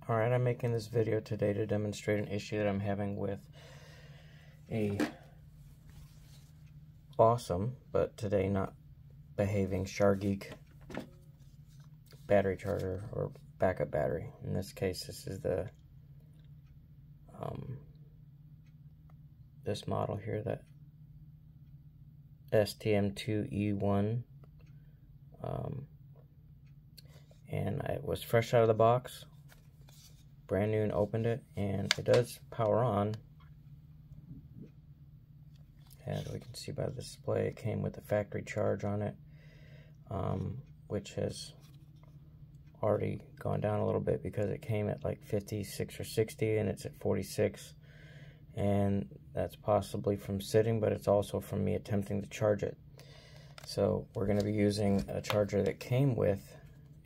Alright, I'm making this video today to demonstrate an issue that I'm having with a awesome, but today not behaving SharGeek battery charger or backup battery. In this case, this is the this model here, that STM2E1, and it was fresh out of the box, brand new, and opened it, and it does power on. As we can see by the display, it came with a factory charge on it, which has already gone down a little bit because it came at like 56 or 60 and it's at 46, and that's possibly from sitting, but it's also from me attempting to charge it. So we're going to be using a charger that came with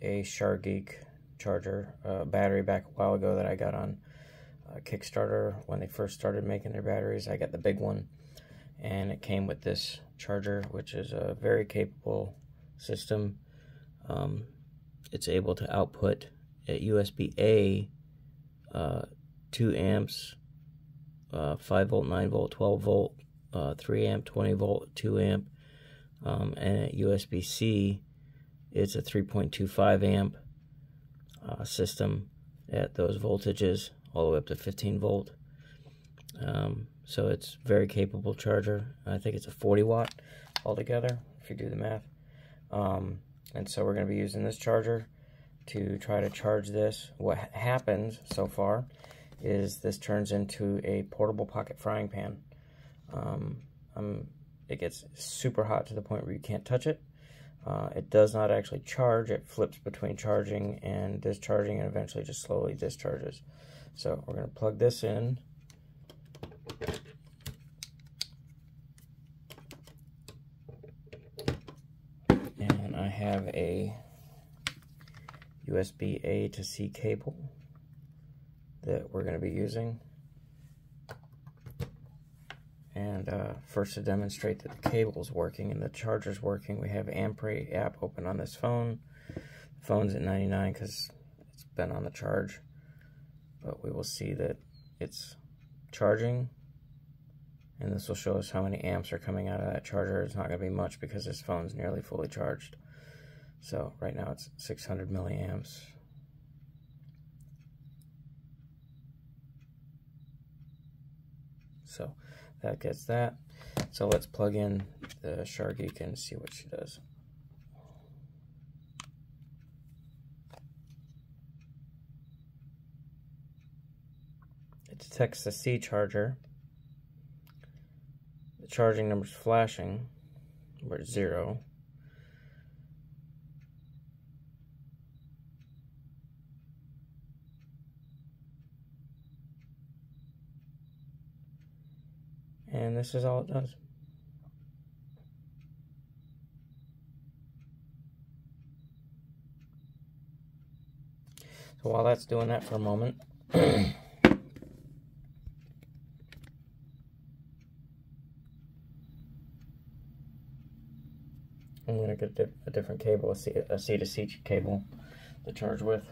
a SharGeek charger battery back a while ago that I got on Kickstarter when they first started making their batteries. I got the big one, and it came with this charger, which is a very capable system. It's able to output at USB-A 2 amps, 5 volt, 9 volt, 12 volt, 3 amp, 20 volt, 2 amp, and at USB-C it's a 3.25 amp system at those voltages, all the way up to 15 volt. So it's a very capable charger. I think it's a 40 watt altogether, if you do the math. And so we're going to be using this charger to try to charge this. What happens so far is this turns into a portable pocket frying pan. It gets super hot to the point where you can't touch it. It does not actually charge. It flips between charging and discharging, and eventually just slowly discharges. So we're going to plug this in. And I have a USB A to C cable that we're going to be using. And first, to demonstrate that the cable is working and the charger is working, we have Ampere app open on this phone. The phone's at 99 because it's been on the charge, but we will see that it's charging, and this will show us how many amps are coming out of that charger. It's not going to be much because this phone's nearly fully charged. So right now it's 600 milliamps. So that gets that. So let's plug in the SharGeek and see what she does. It detects the C charger. The charging number's flashing. We're at 0. And this is all it does. So while that's doing that for a moment, I'm going to get a different cable, a C to C cable to charge with.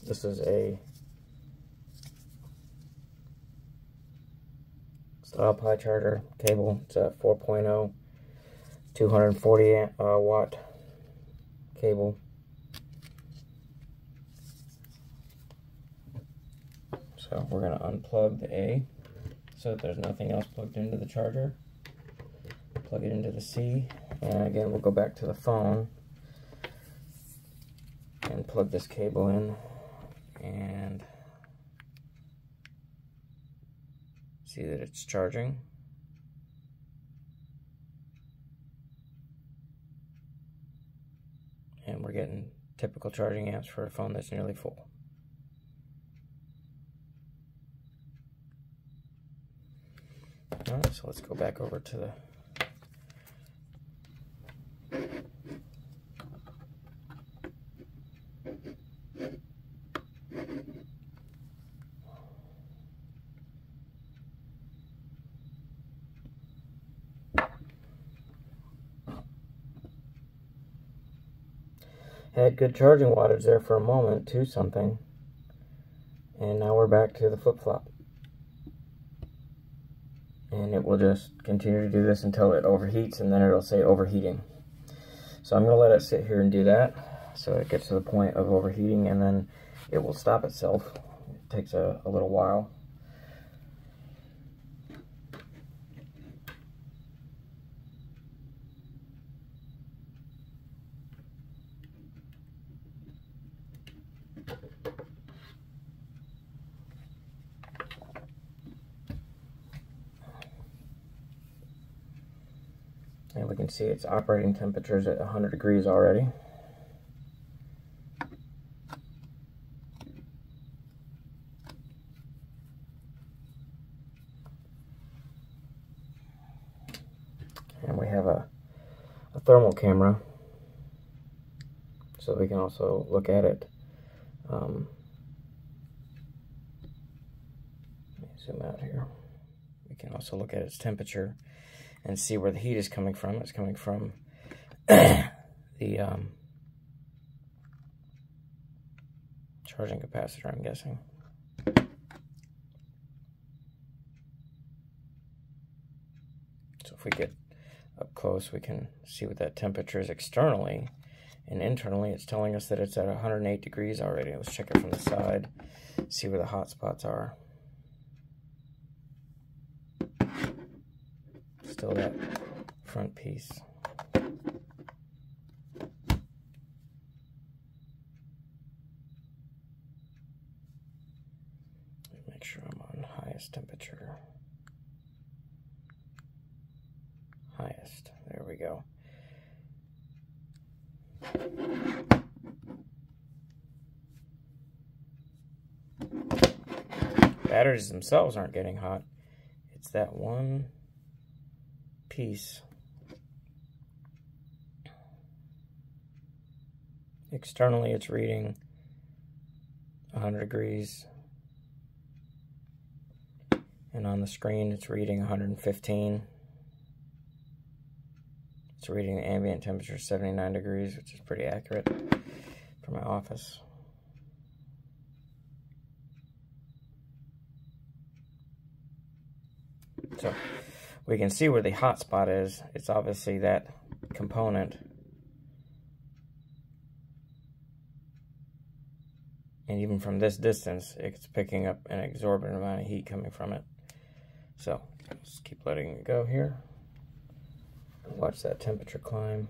This is a style pie charger cable. It's a 4.0 240 watt cable. So we're going to unplug the A so that there's nothing else plugged into the charger. Plug it into the C, and again we'll go back to the phone and plug this cable in and see that it's charging. And we're getting typical charging amps for a phone that's nearly full. Alright, so let's go back over to the Had good charging wattage there for a moment, 2 something. And now we're back to the flip-flop. And it will just continue to do this until it overheats, and then it'll say overheating. So I'm going to let it sit here and do that, so it gets to the point of overheating, and then it will stop itself. It takes a little while. And we can see its operating temperature is at 100 degrees already. And we have a thermal camera, so we can also look at it. Let me zoom out here. We can also look at its temperature and see where the heat is coming from. It's coming from the charging capacitor, I'm guessing. So if we get up close, we can see what that temperature is externally, and internally it's telling us that it's at 108 degrees already. Let's check it from the side, see where the hot spots are. Still that front piece. Make sure I'm on highest temperature. Highest. There we go. Batteries themselves aren't getting hot. It's that one piece. Externally it's reading 100 degrees, and on the screen it's reading 115. It's reading the ambient temperature 79 degrees, which is pretty accurate for my office. So we can see where the hot spot is. It's obviously that component. And even from this distance, it's picking up an exorbitant amount of heat coming from it. So just keep letting it go here. Watch that temperature climb.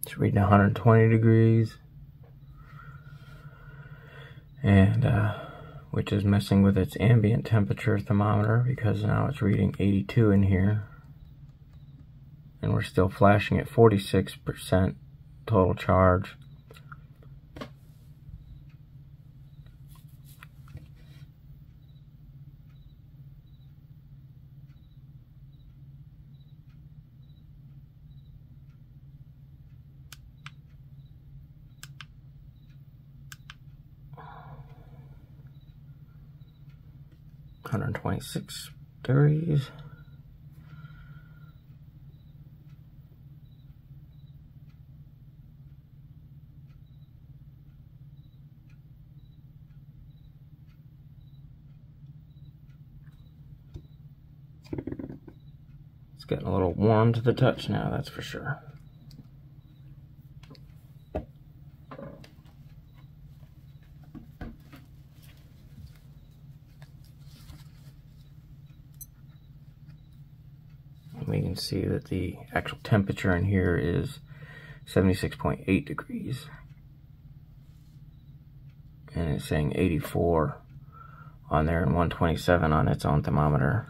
It's reading 120 degrees, and which is messing with its ambient temperature thermometer, because now it's reading 82 in here, and we're still flashing at 46% total charge. $126. It's getting a little warm to the touch now, that's for sure. We can see that the actual temperature in here is 76.8 degrees. and it's saying 84 on there and 127 on its own thermometer.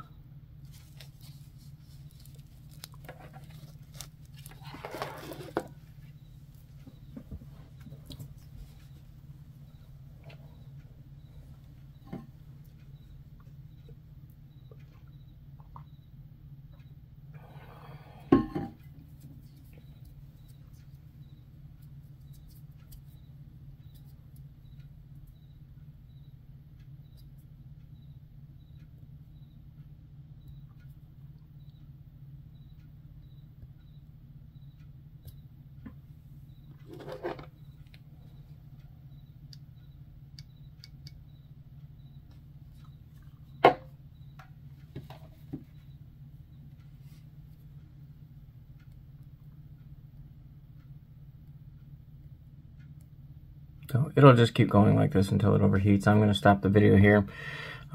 So it'll just keep going like this until it overheats. I'm going to stop the video here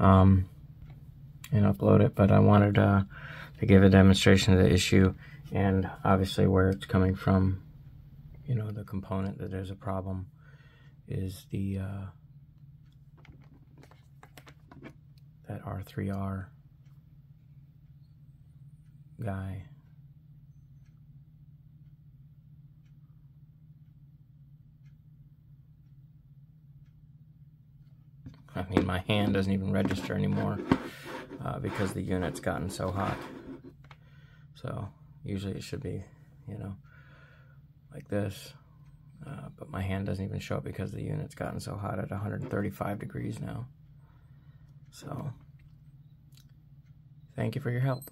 and upload it, but I wanted to give a demonstration of the issue and obviously where it's coming from. You know, the component that there's a problem is the that R3R guy. I mean, my hand doesn't even register anymore because the unit's gotten so hot. So usually it should be, you know, like this. But my hand doesn't even show it because the unit's gotten so hot at 135 degrees now. So thank you for your help.